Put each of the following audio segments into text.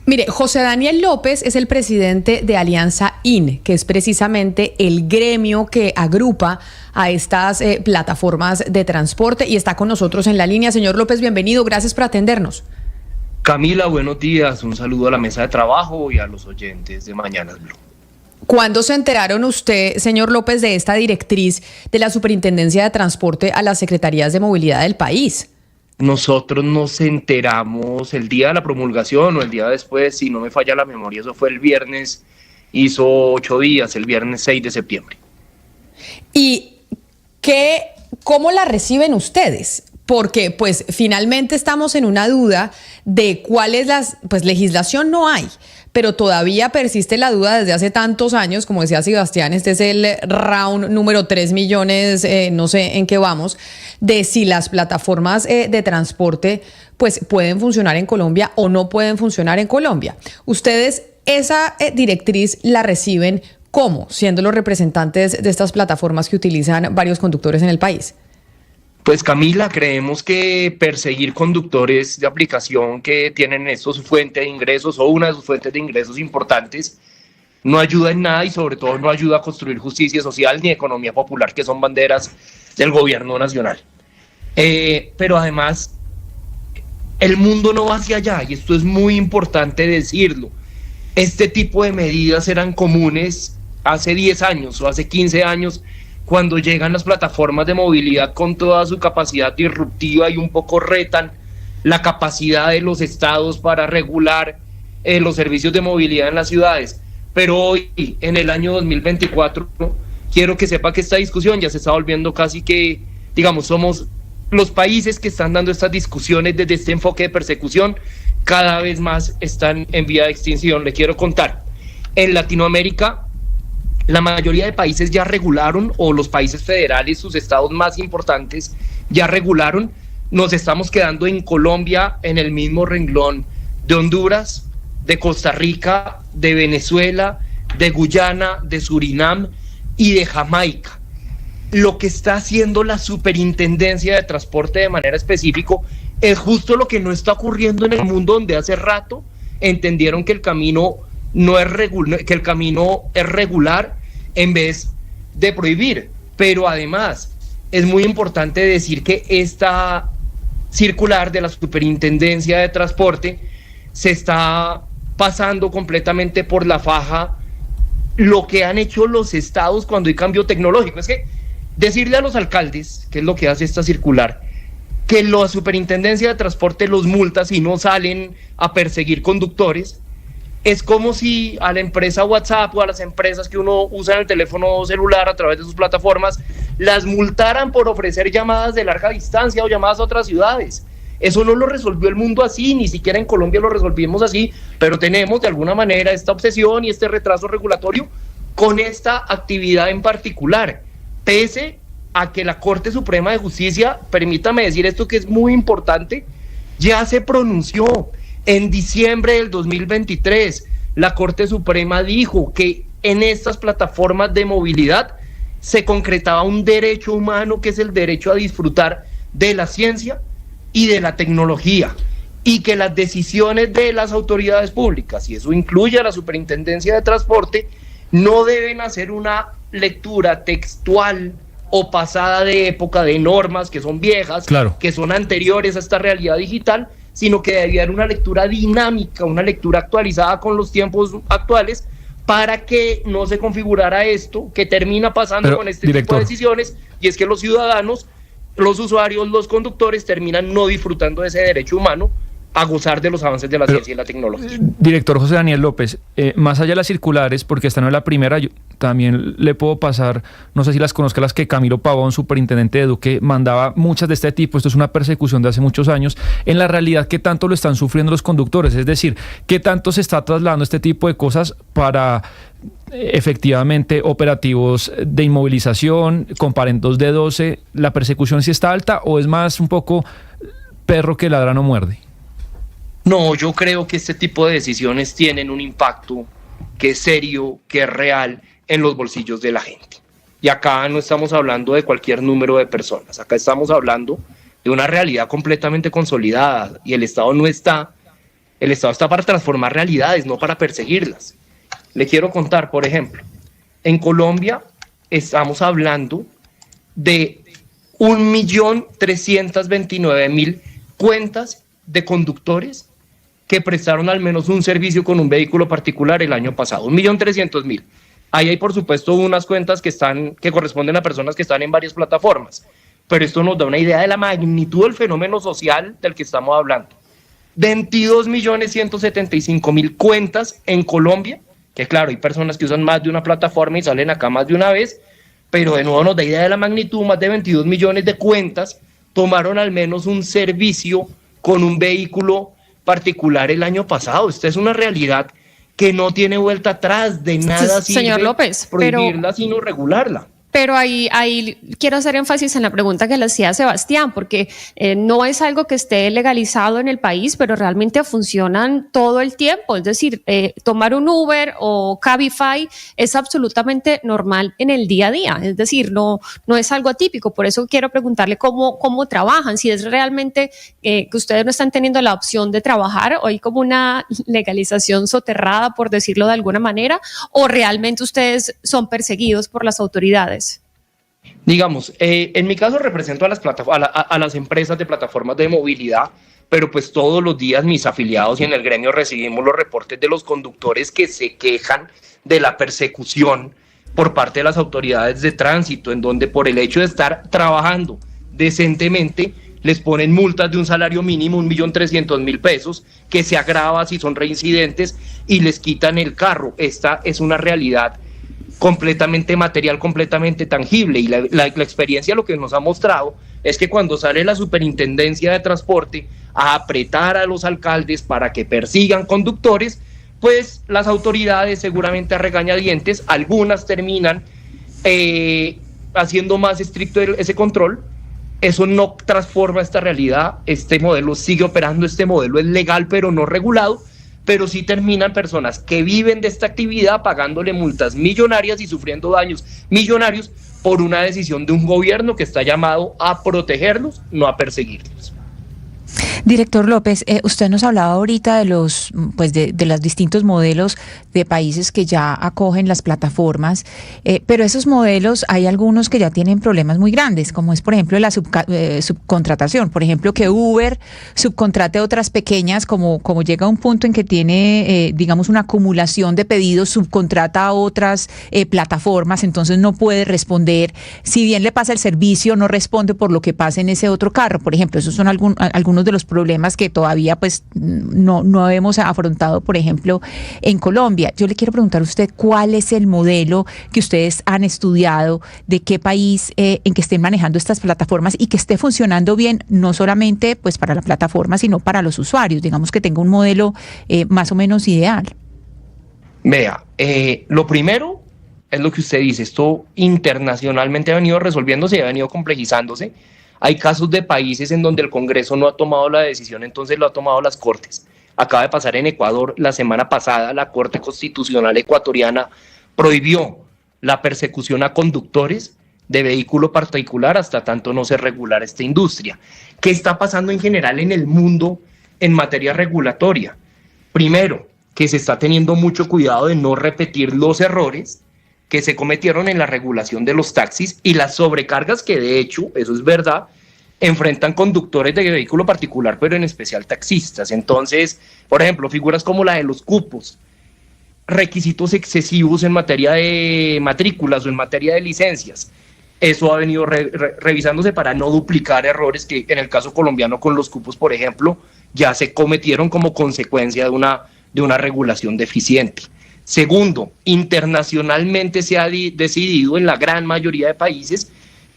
Mire, José Daniel López es el presidente de Alianza IN, que es precisamente el gremio que agrupa a estas plataformas de transporte y está con nosotros en la línea. Señor López, bienvenido, gracias por atendernos. Camila, buenos días, un saludo a la mesa de trabajo y a los oyentes de Mañanas Blue. ¿Cuándo se enteraron usted, señor López, de esta directriz de la Superintendencia de Transporte a las Secretarías de Movilidad del país? Nosotros nos enteramos el día de la promulgación o el día después, si no me falla la memoria, eso fue el viernes, hizo 8 días, el viernes 6 de septiembre. ¿Y cómo la reciben ustedes? Porque pues finalmente estamos en una duda de cuál es legislación no hay, pero todavía persiste la duda desde hace tantos años, como decía Sebastián, este es el round número 3 millones, no sé en qué vamos, de si las plataformas de transporte pues pueden funcionar en Colombia o no pueden funcionar en Colombia. Ustedes esa directriz la reciben ¿cómo? Siendo los representantes de estas plataformas que utilizan varios conductores en el país. Pues Camila, creemos que perseguir conductores de aplicación que tienen esto su fuente de ingresos o una de sus fuentes de ingresos importantes no ayuda en nada y sobre todo no ayuda a construir justicia social ni economía popular, que son banderas del gobierno nacional. Pero además, el mundo no va hacia allá y esto es muy importante decirlo. Este tipo de medidas eran comunes hace 10 años o hace 15 años, cuando llegan las plataformas de movilidad con toda su capacidad disruptiva y un poco retan la capacidad de los estados para regular los servicios de movilidad en las ciudades. Pero hoy, en el año 2024, quiero que sepa que esta discusión ya se está volviendo casi que, digamos, somos los países que están dando estas discusiones desde este enfoque de persecución, cada vez más están en vía de extinción. Le quiero contar, en Latinoamérica, la mayoría de países ya regularon, o los países federales, sus estados más importantes, ya regularon. Nos estamos quedando en Colombia en el mismo renglón de Honduras, de Costa Rica, de Venezuela, de Guyana, de Surinam y de Jamaica. Lo que está haciendo la Superintendencia de Transporte de manera específica es justo lo que no está ocurriendo en el mundo, donde hace rato entendieron que el camino que el camino es regular en vez de prohibir. Pero además es muy importante decir que esta circular de la Superintendencia de Transporte se está pasando completamente por la faja lo que han hecho los estados cuando hay cambio tecnológico. Es que decirle a los alcaldes, que es lo que hace esta circular, que la Superintendencia de Transporte los multa si no salen a perseguir conductores, es como si a la empresa WhatsApp o a las empresas que uno usa en el teléfono celular a través de sus plataformas, las multaran por ofrecer llamadas de larga distancia o llamadas a otras ciudades. Eso no lo resolvió el mundo así, ni siquiera en Colombia lo resolvimos así, pero tenemos de alguna manera esta obsesión y este retraso regulatorio con esta actividad en particular, pese a que la Corte Suprema de Justicia, permítame decir esto que es muy importante, ya se pronunció. En diciembre del 2023, la Corte Suprema dijo que en estas plataformas de movilidad se concretaba un derecho humano, que es el derecho a disfrutar de la ciencia y de la tecnología, y que las decisiones de las autoridades públicas, y eso incluye a la Superintendencia de Transporte, no deben hacer una lectura textual o pasada de época de normas que son viejas, claro, que son anteriores a esta realidad digital, sino que debía haber una lectura dinámica, una lectura actualizada con los tiempos actuales, para que no se configurara esto que termina pasando con este tipo de decisiones, y es que los ciudadanos, los usuarios, los conductores terminan no disfrutando de ese derecho humano a gozar de los avances de la ciencia y la tecnología. Director José Daniel López, más allá de las circulares, porque esta no es la primera, yo también le puedo pasar, no sé si las conozca, las que Camilo Pavón, superintendente de Duque, mandaba muchas de este tipo. Esto es una persecución de hace muchos años. En la realidad, ¿qué tanto lo están sufriendo los conductores? Es decir, ¿qué tanto se está trasladando este tipo de cosas para efectivamente operativos de inmovilización, comparendos de 12? ¿La persecución sí está alta o es más un poco perro que ladra no muerde? No, yo creo que este tipo de decisiones tienen un impacto que es serio, que es real en los bolsillos de la gente. Y acá no estamos hablando de cualquier número de personas, acá estamos hablando de una realidad completamente consolidada, y el Estado no está El Estado está para transformar realidades, no para perseguirlas. Le quiero contar, por ejemplo, en Colombia estamos hablando de 1.329.000 cuentas de conductores que prestaron al menos un servicio con un vehículo particular el año pasado, 1.300.000. Ahí hay, por supuesto, unas cuentas que corresponden a personas que están en varias plataformas, pero esto nos da una idea de la magnitud del fenómeno social del que estamos hablando. 22.175.000 cuentas en Colombia, que claro, hay personas que usan más de una plataforma y salen acá más de una vez, pero de nuevo nos da idea de la magnitud. Más de 22 millones de cuentas tomaron al menos un servicio con un vehículo particular el año pasado. Esta es una realidad que no tiene vuelta atrás. De nada sirve, señor López, prohibirla sino regularla. Pero ahí quiero hacer énfasis en la pregunta que le hacía Sebastián, porque no es algo que esté legalizado en el país, pero realmente funcionan todo el tiempo. Es decir, tomar un Uber o Cabify es absolutamente normal en el día a día. Es decir, no es algo atípico. Por eso quiero preguntarle cómo trabajan, si es realmente que ustedes no están teniendo la opción de trabajar, o hay como una legalización soterrada, por decirlo de alguna manera, o realmente ustedes son perseguidos por las autoridades. Digamos, en mi caso represento a las empresas de plataformas de movilidad, pero pues todos los días mis afiliados y en el gremio recibimos los reportes de los conductores que se quejan de la persecución por parte de las autoridades de tránsito, en donde por el hecho de estar trabajando decentemente les ponen multas de un salario mínimo, 1.300.000 pesos, que se agrava si son reincidentes, y les quitan el carro. Esta es una realidad completamente material, completamente tangible, y la experiencia lo que nos ha mostrado es que cuando sale la Superintendencia de Transporte a apretar a los alcaldes para que persigan conductores, pues las autoridades seguramente a regañadientes, algunas terminan haciendo más estricto ese control. Eso no transforma esta realidad. Este modelo sigue operando, este modelo es legal pero no regulado, pero sí terminan personas que viven de esta actividad pagándole multas millonarias y sufriendo daños millonarios por una decisión de un gobierno que está llamado a protegerlos, no a perseguirlos. Director López, usted nos hablaba ahorita de los distintos modelos de países que ya acogen las plataformas, pero esos modelos hay algunos que ya tienen problemas muy grandes, como es por ejemplo la subcontratación, por ejemplo que Uber subcontrate a otras pequeñas, como llega a un punto en que tiene digamos una acumulación de pedidos, subcontrata a otras plataformas, entonces no puede responder, si bien le pasa el servicio, no responde por lo que pasa en ese otro carro, por ejemplo. Esos son algunos de los problemas que todavía pues no hemos afrontado, por ejemplo, en Colombia. Yo le quiero preguntar a usted cuál es el modelo que ustedes han estudiado, de qué país en que estén manejando estas plataformas y que esté funcionando bien, no solamente pues para la plataforma, sino para los usuarios, digamos que tenga un modelo más o menos ideal. Vea, lo primero es lo que usted dice, esto internacionalmente ha venido resolviéndose y ha venido complejizándose. Hay casos de países en donde el Congreso no ha tomado la decisión, entonces lo ha tomado las Cortes. Acaba de pasar en Ecuador la semana pasada, la Corte Constitucional ecuatoriana prohibió la persecución a conductores de vehículo particular hasta tanto no se regulara esta industria. ¿Qué está pasando en general en el mundo en materia regulatoria? Primero, que se está teniendo mucho cuidado de no repetir los errores que se cometieron en la regulación de los taxis y las sobrecargas que de hecho, eso es verdad, enfrentan conductores de vehículo particular, pero en especial taxistas. Entonces, por ejemplo, figuras como la de los cupos, requisitos excesivos en materia de matrículas o en materia de licencias. Eso ha venido revisándose para no duplicar errores que en el caso colombiano con los cupos, por ejemplo, ya se cometieron como consecuencia de una regulación deficiente. Segundo, internacionalmente se ha decidido en la gran mayoría de países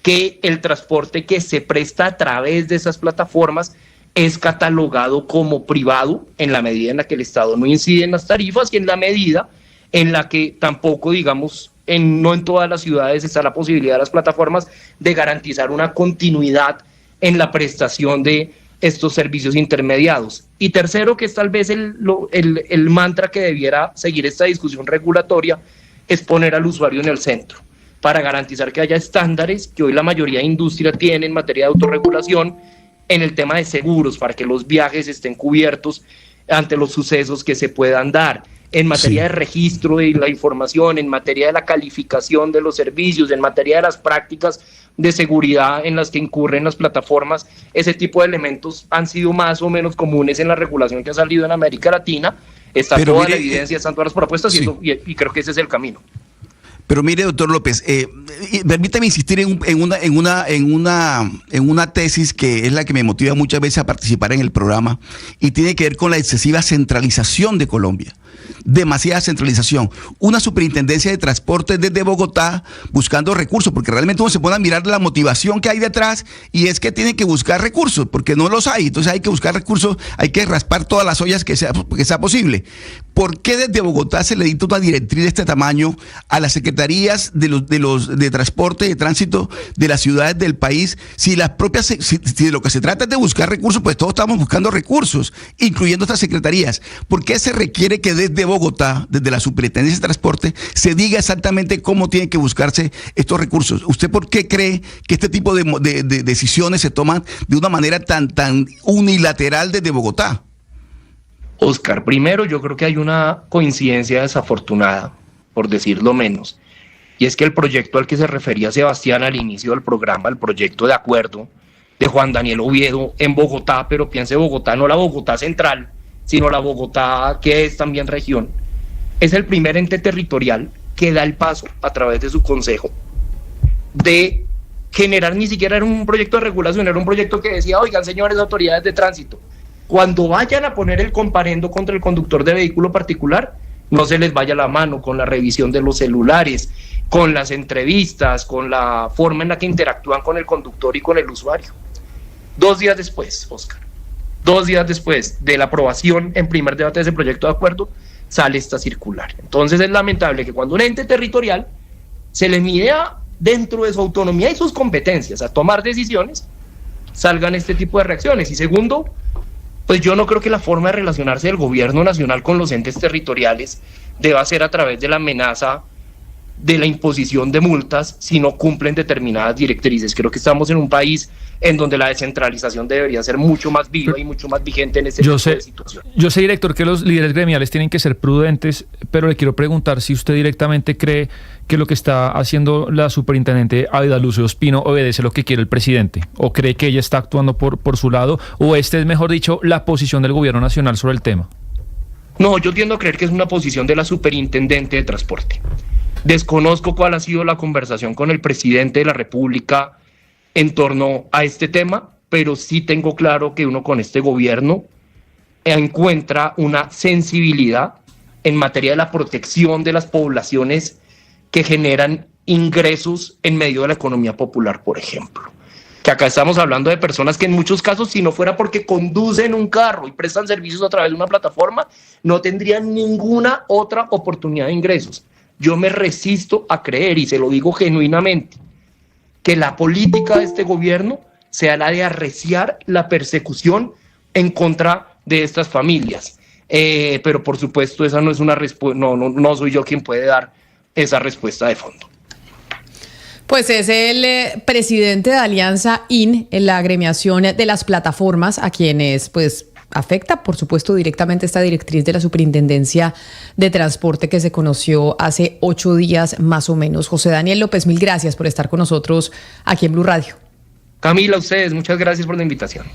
que el transporte que se presta a través de esas plataformas es catalogado como privado en la medida en la que el Estado no incide en las tarifas y en la medida en la que tampoco, digamos, no en todas las ciudades está la posibilidad de las plataformas de garantizar una continuidad en la prestación de estos servicios intermediados. Y tercero, que es tal vez el mantra que debiera seguir esta discusión regulatoria, es poner al usuario en el centro, para garantizar que haya estándares que hoy la mayoría de industria tiene en materia de autorregulación, en el tema de seguros, para que los viajes estén cubiertos ante los sucesos que se puedan dar, en materia de registro de la información, en materia de la calificación de los servicios, en materia de las prácticas de seguridad en las que incurren las plataformas. Ese tipo de elementos han sido más o menos comunes en la regulación que ha salido en América Latina. Está toda la evidencia, están todas las propuestas, y creo que ese es el camino. Pero mire, doctor López, permítame insistir en una tesis que es la que me motiva muchas veces a participar en el programa, y tiene que ver con la excesiva centralización de Colombia. Demasiada centralización. Una superintendencia de transporte desde Bogotá buscando recursos, porque realmente uno se pone a mirar la motivación que hay detrás, y es que tienen que buscar recursos, porque no los hay. Entonces hay que buscar recursos, hay que raspar todas las ollas que sea posible. ¿Por qué desde Bogotá se le dicta una directriz de este tamaño a las secretarías de transporte y de tránsito de las ciudades del país? Si las propias, si de lo que se trata es de buscar recursos, pues todos estamos buscando recursos, incluyendo estas secretarías. ¿Por qué se requiere que desde Bogotá, desde la Superintendencia de Transporte, se diga exactamente cómo tienen que buscarse estos recursos? ¿Usted por qué cree que este tipo de decisiones se toman de una manera tan unilateral desde Bogotá? Oscar, primero yo creo que hay una coincidencia desafortunada, por decirlo menos, y es que el proyecto al que se refería Sebastián al inicio del programa, el proyecto de acuerdo de Juan Daniel Oviedo en Bogotá, pero piense Bogotá, no la Bogotá central, sino la Bogotá que es también región, es el primer ente territorial que da el paso a través de su consejo de generar, ni siquiera era un proyecto de regulación, era un proyecto que decía, oigan señores autoridades de tránsito, cuando vayan a poner el comparendo contra el conductor de vehículo particular, no se les vaya la mano con la revisión de los celulares, con las entrevistas, con la forma en la que interactúan con el conductor y con el usuario. 2 días después, Oscar, 2 días después de la aprobación en primer debate de ese proyecto de acuerdo, sale esta circular. Entonces es lamentable que cuando un ente territorial se le mide dentro de su autonomía y sus competencias a tomar decisiones, salgan este tipo de reacciones. Y segundo, pues yo no creo que la forma de relacionarse del gobierno nacional con los entes territoriales deba ser a través de la amenaza de la imposición de multas si no cumplen determinadas directrices. Creo que estamos en un país en donde la descentralización debería ser mucho más viva y mucho más vigente en este tipo de situaciones. Yo sé, director, que los líderes gremiales tienen que ser prudentes, pero le quiero preguntar si usted directamente cree que lo que está haciendo la superintendente Aida Lucio Ospino obedece lo que quiere el presidente, o cree que ella está actuando por su lado, o es, mejor dicho, la posición del gobierno nacional sobre el tema. No, yo tiendo a creer que es una posición de la superintendente de transporte. Desconozco cuál ha sido la conversación con el presidente de la República en torno a este tema, pero sí tengo claro que uno con este gobierno encuentra una sensibilidad en materia de la protección de las poblaciones que generan ingresos en medio de la economía popular, por ejemplo. Que acá estamos hablando de personas que en muchos casos, si no fuera porque conducen un carro y prestan servicios a través de una plataforma, no tendrían ninguna otra oportunidad de ingresos. Yo me resisto a creer, y se lo digo genuinamente, que la política de este gobierno sea la de arreciar la persecución en contra de estas familias. Pero por supuesto esa no es una respuesta, no soy yo quien puede dar esa respuesta de fondo. Pues es el presidente de Alianza IN, en la agremiación de las plataformas, a quienes pues afecta, por supuesto, directamente esta directriz de la Superintendencia de Transporte que se conoció hace 8 días más o menos. José Daniel López, mil gracias por estar con nosotros aquí en Blue Radio. Camila, a ustedes, muchas gracias por la invitación.